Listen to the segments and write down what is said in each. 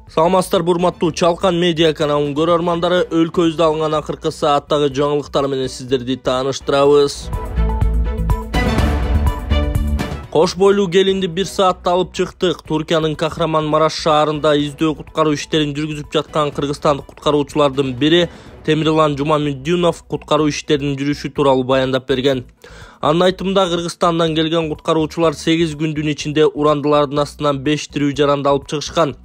Саламатсыздар урматтуу Чалкан медиа каналынын көрөрмандары, өлкөбүздө алынган акыркы сааттагы жаңылыктар менен сиздерди тааныштырабыз. Кош бойлуу келинди 1 саатта алып чыктык. Туркиянын Кахраман-Мараш шаарында издөө куткаруу иштерин жүргүзүп жаткан кыргызстандык куткаруучулардын бири Темирлан Жумамуддинов куткаруу иштеринин жүрүшү тууралуу баяндап берген. Анын айтымында Кыргызстандан келген куткаруучулар 8 күндүн ичинде урандылардын астынан 5 тирүү жаранды алып чыгышкан.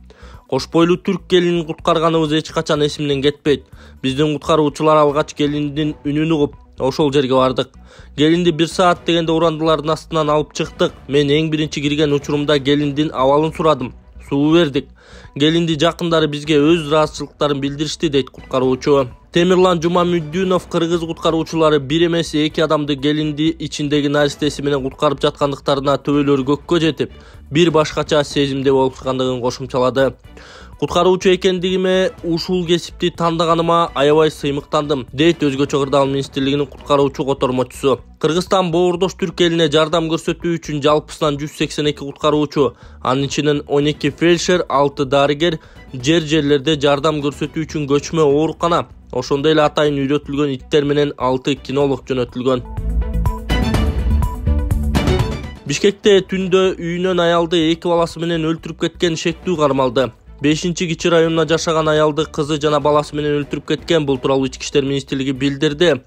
Кош бойлуу түрк келинин куткарганыбыз эч качан эсимден кетпейт. Биздин куткаруучулар алгач келиндин үнүн угуп, ошол жерге бардык. Келинди 1 саат дегенде урандылардын астынан алып чыктык. Мен эң биринчи кирген учурумда келиндин абалын сурадым. Суу бердик. Келинди жакындары бизге өз ыраазычылыктарын билдиришти, дейт куткаруучу. Темирлан Жумамуддинов кыргыз куткаруучулары бир эмес 2 адамды келинди ичиндеги наристеси менен куткарып жаткандыктарына төбөлөрү көккө жетип, бир башкача сезимде болушкандыгын кошумчалады. Куткаруучу экендигиме, ушул кесипти тандыганыма аябай сыймыктандым, дейт Өзгөчө кырдаал министрлигинин куткаруучу котормочусу. Кыргызстан боордош түрк элине жардам көрсөтүү үчүн жалпысынан 182 куткаруучу, анын ичинен 12 фельдшер, 6 дарыгер, жерлерде жардам көрсөтүү үчүн көчмө оорукана, ошондой эле атайын үйрөтүлгөн иттер менен 6 кинолог жөнөтүлгөн. Бишкекте түндө үйүнөн аялды 2 баласы менен өлтүрүп кеткен шектүү кармалды. 5-Кичи районуна жашаган аялды кызы жана баласы менен өлтүрүп кеткен, бул тууралуу Ички иштер министрлиги билдирди.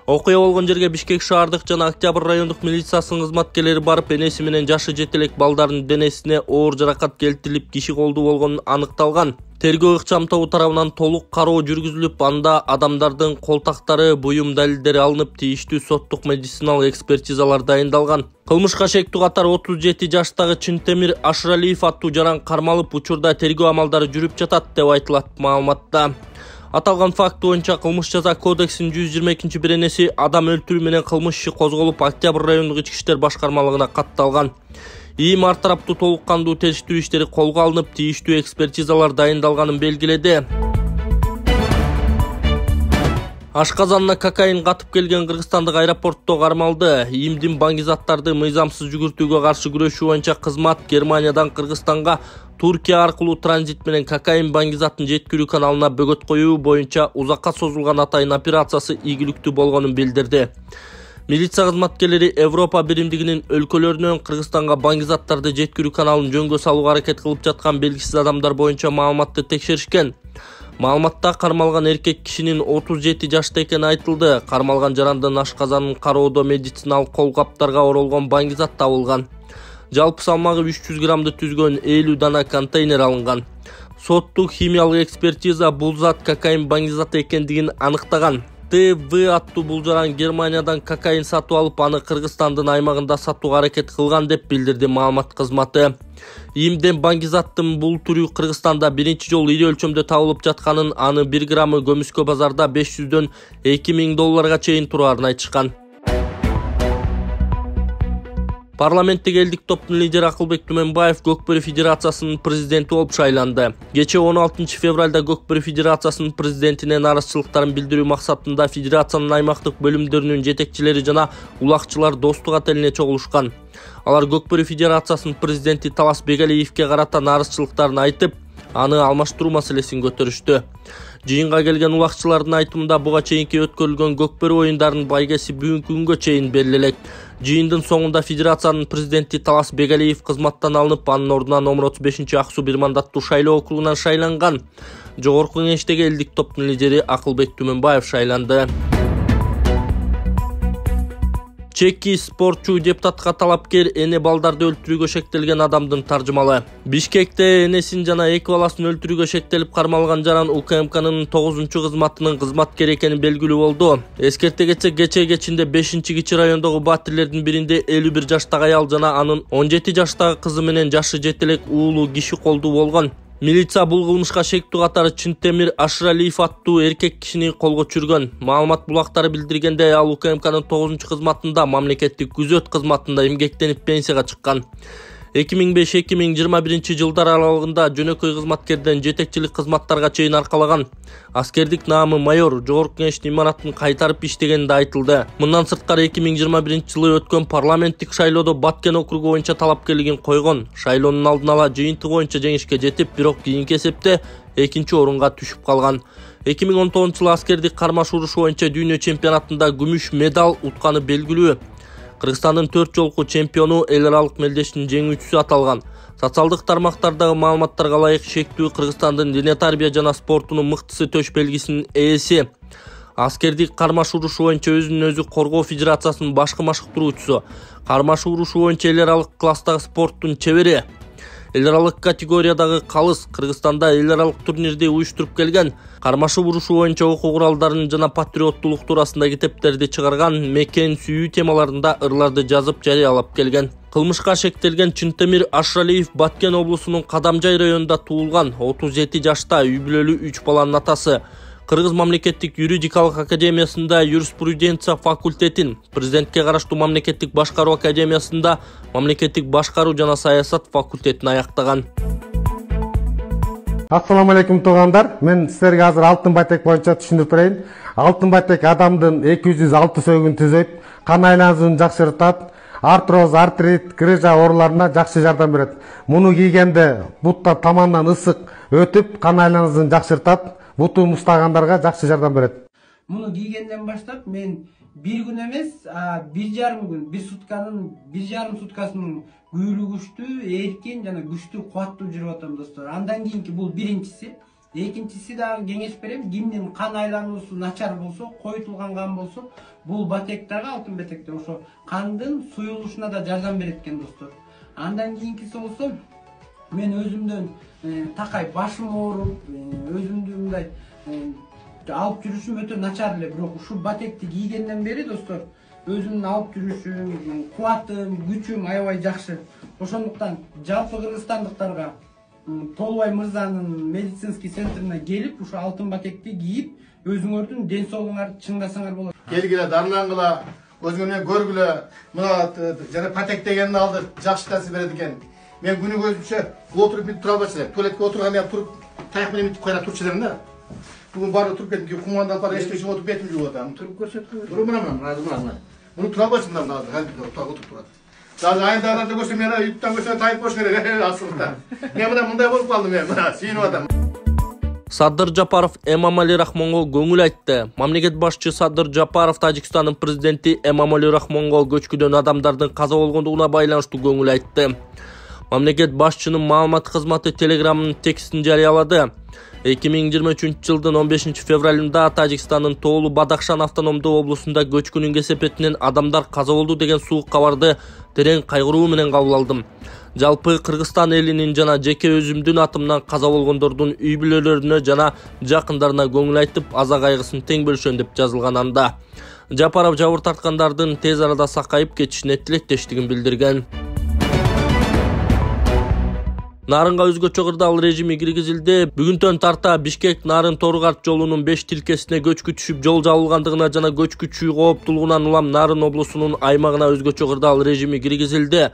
Окуя болгон жерге Бишкек шаардык жана Октябрь райондук милициясынын кызматкерлери барып, энеси менен жашы жетелек балдардын денесине оор жаракат келтирилип, киши колдуу болгону аныкталган. Тергөө ыкчам тобу тарабынан толук кароо жүргүзүлүп, анда адамдардын колтактары, буюм далилдери алынып, тийиштүү соттук медициналык экспертизалар дайындалган. Кылмышка шектүү катары 37 жаштагы Чынтемир Ашыралиев аттуу жаран кармалып, учурда тергөө амалдары жүрүп жатат, деп айтылат маалыматта. Аталган факт боюнча Кылмыш жаза кодексинин 122-беренеси адам өлтүрүү менен кылмыш иши козголуп, Октябрь райондук ички иштер башкармалыгына катталган. ИИМ ар тараптуу толук кандуу териштирүү иштери колго алынып, тийиштүү экспертизалар дайындалганын белгиледи. Ашказанына кокаин катып келген кыргызстандык аэропортто кармалды. ИИМдин баңгизаттарды мыйзамсыз жүгүртүүгө каршы күрөшүү боюнча кызмат Германиядан Кыргызстанга Туркия аркылуу транзит менен кокаин баңгизатын жеткирүү каналына бөгөт коюу боюнча узакка созулган атайын операциясы ийгиликтүү болгонун билдирди. Милиция кызматкерлери Европа биримдигинин өлкөлөрүнөн Кыргызстанга баңгизаттарды жеткирүү каналын жөнгө салууга аракет кылып жаткан белгисиз адамдар боюнча маалыматты текшеришкен. Маалыматта кармалган эркек кишинин 37 жашта экени айтылды. Кармалган жарандын ашказанын кароодо медициналык кол каптарга оролгон баңгизат табылган. Жалпы салмагы 300 граммды түзгөн 50 дана контейнер алынган. Соттук химиялык экспертиза бул зат кокаин баңгизаты экендигин аныктаган. ТВ аттуу бул жаран Германиядан кокаин сатып алып, аны Кыргызстандын аймагында сатууга аракет кылган, деп билдирди маалымат кызматы. ИИМден баңгизаттын бул түрү Кыргызстанда биринчи жолу ири өлчөмдө табылып жатканын, аны 1 граммы көмүскө базарда 500дөн 2000 долларга чейин тураарын айтышкан. Парламенттеги элдик топтун лидери Акылбек Түмөнбаев Көкбөрү Федерациясынын президенти болуп шайланды. Кечээ 16 февралда Көкбөрү Федерациясынын президентине наразычылыктарын билдирүү максатында федерациянын аймактык бөлүмдөрүнүн жетекчилери жана улакчылар Достук отелине чогулушкан. Алар Көкбөрү Федерациясынын президенти Талас Бегалиевке карата наразычылыктарын айтып, аны алмаштыруу маселесин көтөрүштү. Жыйынга келген улакчылардын айтымында буга чейинки өткөрүлгөн Көкбөрү оюндарынын байгеси бүгүнкү күнгө чейин бериле элек. Жыйындын соңунда федерациянын президенти Талас Бегалиев кызматтан алынып, анын ордуна номер 35 Ак Суу бир мандаттуу шайлоо округунан шайланган. Жогорку кеңештеги элдик топтун лидери Акылбек Түмөнбаев шайланды. Чеки спортчу депутатка талапкер эне балдарды өлтүрүүгө шектелген адамдын таржымалы. Бишкекте энесин жана 2 баласын өлтүрүүгө шектелип кармалган жаран УКМКнын 9-кызматынын кызматкери экени белгилүү болду. Эскерте кетсек, кечээ кечинде 5-Кичи райондогу батирлердин биринде 51 жаштагы аял жана анын 17 жаштагы кызы менен жашы жетелек уулу киши колдуу болгон. Милиция бул кылмышка шектүү катары Чынтемир Ашыралиев аттуу эркек кишини колго түшүргөн. Маалымат булактары билдиргенде, ал УКМКнын 9-кызматында мамлекеттик күзөт кызматында эмгектенип пенсияга чыккан. 2005-2021 жылдар аралыгында жөнөкөй кызматкерден жетекчилик кызматтарга чейин аркалаган. Аскердик наамы майор Жогорку Кеңештин имаратын кайтарып иштегени да айтылды. Мындан сырткары 2021 жылы өткөн парламенттик шайлоодо Баткен округу боюнча талапкерлигин койгон. Шайлоонун алдын ала жыйынтыгы боюнча жеңишке жетип, бирок кийинки эсепте экинчи орунга түшүп калган. 2019 жылы аскердик кармаш урушу боюнча дүйнө чемпионатында күмүш медаль утканы белгилүү. Кыргызстандын 4 жолку чемпиону, эл аралык мелдештин жеңүүчүсү аталган. Социалдык тармактардагы маалыматтарга ылайык шектүү Кыргызстандын дене тарбия жана спортунун мыктысы төш белгисинин ээси. Аскердик кармаш урушу боюнча өзүн өзү коргоо федерациясынын башкы машыктыруучусу. Кармаш урушу боюнча эл аралык класстагы спорттун чебери. Эл аралык категориядагы калыс Кыргызстанда эл аралык турнирди уюштуруп келген. Кармашып урушу боюнча окуу куралдарын жана патриоттулук туурасында китептерди чыгарган, мекен сүйүү темаларында ырларды жазып жарыялап келген. Кылмышка шектелген Чынтемир Ашралиев Баткен облусунун Кадамжай районунда туулган, 37 жашта, үй бүлөлүү 3 баланын атасы. Кыргыз мамлекеттик юридикалык академиясында юриспруденция факультетин, президентке караштуу мамлекеттик башкаруу академиясында мамлекеттик башкаруу жана саясат факультетин аяктаган. Ассаламу алейкум туугандар. Мен силерге азыр алтын байтек боюнча түшүндүрүп берейин. Алтын байтек адамдын 206 сөөгүн түзөйт, кан айлануусун жакшыртат, артроз, артрит, грыжа ооруларына жакшы жардам берет. Муну кийгенде буттар тамандан ысык өтүп, кан айлануусун жакшыртат, буту мустагандарга жакшы жардам берет. Муну кийгенден баштап мен bir gün эмес, 1,5 gün, bir sutkasынын күйлүү күчтүү, эркин жана күчтүү, кубаттуу жүрүп атам достор. Андан кийинки бул биринчиси. Экинчиси дагы кеңеш берем, кимдин кан айлануусу начар болсо, койтулган кан болсо, бул батек дагы алтын батекте ошо кандын суюлушуна да жардам берет экен достор. Андан кийинкиси болсо, мен өзүмдөн такай башым ооруп, өзүмдү мындай алып жүрүшүм өтө начар эле, бирок ушул батекти кийгенден бери достор, өзүмдүн алып жүрүшүм, кубатым, күчүм аябай жакшы. Ошондуктан жалпы кыргызстандыктарга Толбай мырзанын медицинский центрине келип, ушу алтын батекти кийип, өзүңөрдүн ден соолугуңарды чыңдасаңар болот. Келгиле, дарлангыла, өзүңөрүнө көргүлө, мына жана патек дегенди алды, жакшы таасир берет экен. Мен күнү көзүмчө отуруп бүтүп тура албайсыз. Туалетке отурганда ham туруп, таяк менен бүтүп кайра турчу элем да. Бүгүн баары туруп кеттим, кумандан пара эчтеке отуруп бетим жууп атам. Туруп көрсөткү. Туруп мына. Муну тура албайсың мына, отуруп турат. Даже айындарда көрсөм мен юттан көрсөм тайып бош керек, асылыкта. Мен мындай болуп калдым мен, сүйүнүп атам. Садыр Жапаров Эмомали Рахмонго көңүл айтты. Мамлекет башчы Садыр Жапаров Тажикстандын президенти Эмомали Рахмонго көчкүдөн адамдардын каза болгондугуна байланыштуу көңүл айтты. Мамлекет башчынын маалымат кызматы Телеграмдын текстин жарыялады. 2023 жылдын 15 февралында Тажикстандын Тоолу Бадахшан автономдуу облусунда көчкүнүн кесепетинен адамдар каза болду деген суук кабарды терең кайгыруу менен кабыл алдым. Жалпы Кыргызстан элинин жана жеке өзүмдүн атымдан каза болгондордун үй бүлөлөрүнө жана жакындарына көңүл айтып, аза кайгысын тең бөлүшөм деп жазылган анда. Жапаров жабыр тарткандардын тез арада сакайып кетишине тилектештигин билдирген. Нарынга өзгөчө кырдаал режими киргизилди. Бүгүнтөн тарта Бишкек Нарын Торгарт жолунун 5 тилкесине көчкү түшүп жол жабылгандыгына жана көчкү чүй кооптулугунан улам Нарын облусунун аймагына өзгөчө кырдаал режими киргизилди.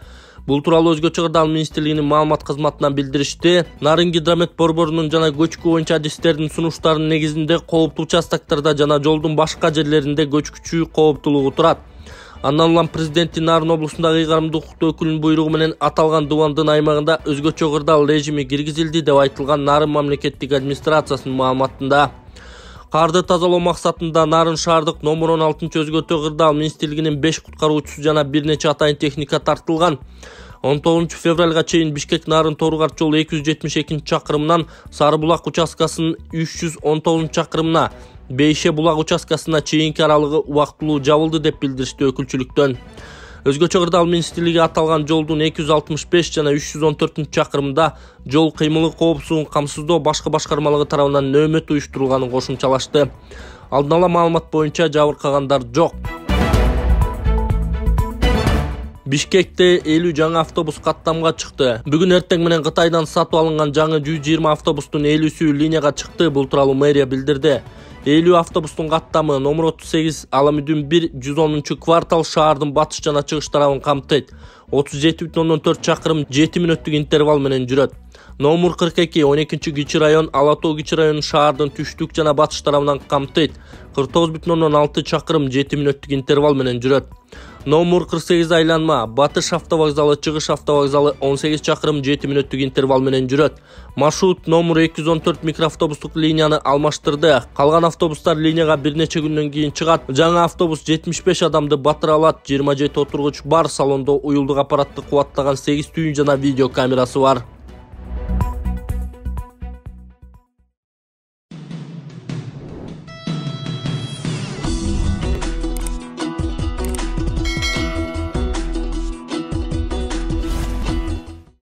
Бул тууралуу өзгөчө кырдаал министрлигинин маалымат кызматынан билдиришти. Нарын гидромет борборунун жана көчкү боюнча адистердин сунуштарынын негизинде кооптуу участактарда жана жолдун башка жерлеринде көчкү чүй кооптулугу турат. Андан улам президенти Нарын облусундагы ыйгарымдуу укуктуу өкүлүнүн буйругу менен аталган дубандын аймагында өзгөчө кырдаал режими киргизилди деп айтылган Нарын мамлекеттик администрациясынын маалыматында. Карды тазалоо максатында Нарын шаардык номер 16 өзгөчө кырдаал министрлигинин 5 куткаруучусу жана бир нече атайын техника тартылган. 19 февралга чейин Бишкек Нарын Торгарт жолу 272 чакырымынан Сары булак участкасынын 319 чакырымына, Бейше булак участкасына чейинки аралыгы убактылуу жабылды деп билдиришти өкүлчүлүктөн. Өзгөчө кырдаал министрлиги аталган жолдун 265 жана 314 чакырымында жол кыймылы коопсуздугун камсыздоо башкы башкармалыгы тарабынан нөөмөт уюштурулганын кошумчалашты. Алдын ала маалымат боюнча жабыркагандар жок. Бишкекте 50 жаңы автобус каттамга чыкты. Бүгүн эртең менен Кытайдан сатып алынган жаңы 120 автобустун 50сү линияга чыкты. Бул тууралуу мэрия билдирди. 50 автобустун каттамы номер 38 Аламүдүн 1 110 квартал шаардын батыш жана чыгыш тарабын камтыйт. 37,4 чакырым 7 мүнөттүк интервал менен жүрөт. Номур 42 12 кичи район Ала Тоо кичи район шаардын түштүк жана батыш тарабынан камтыйт. 49,6 чакырым 7 мүнөттүк интервал менен жүрөт. Номур 48 айланма Батыш автовокзалы Чыгыш автовокзалы 18 чакырым 7 мүнөттүк интервал менен жүрөт. Маршрут номур 214 микроавтобустук линияны алмаштырды. Калган автобустар линияга бир нече күндөн кийин чыгат. Жаңы автобус 75 адамды батыра алат. 27 отургуч бар, салондо уюлдук аппаратты кубаттаган 8 түйүн жана видео камерасы бар.